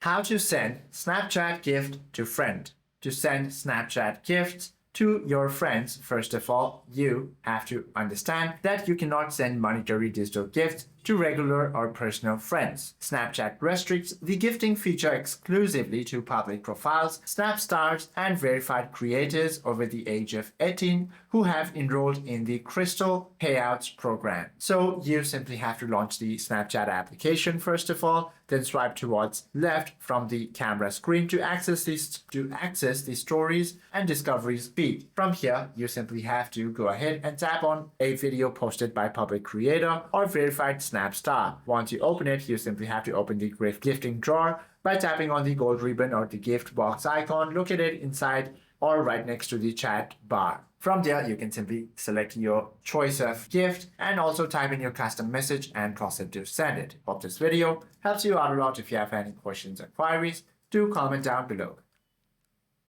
How to send Snapchat gift to friend. To send Snapchat gifts to your friends, first of all, you have to understand that you cannot send monetary digital gifts to regular or personal friends. Snapchat restricts the gifting feature exclusively to public profiles, Snap stars, and verified creators over the age of 18 who have enrolled in the Crystal Payouts program. So you simply have to launch the Snapchat application first of all, then swipe towards left from the camera screen to access the stories and discoveries feed. From here, you simply have to go ahead and tap on a video posted by public creator or verified Snap star. Once you open it, you simply have to open the gifting drawer by tapping on the gold ribbon or the gift box icon located inside or right next to the chat bar. From there, you can simply select your choice of gift and also type in your custom message and proceed to send it. Hope this video helps you out a lot. If you have any questions or queries, do comment down below.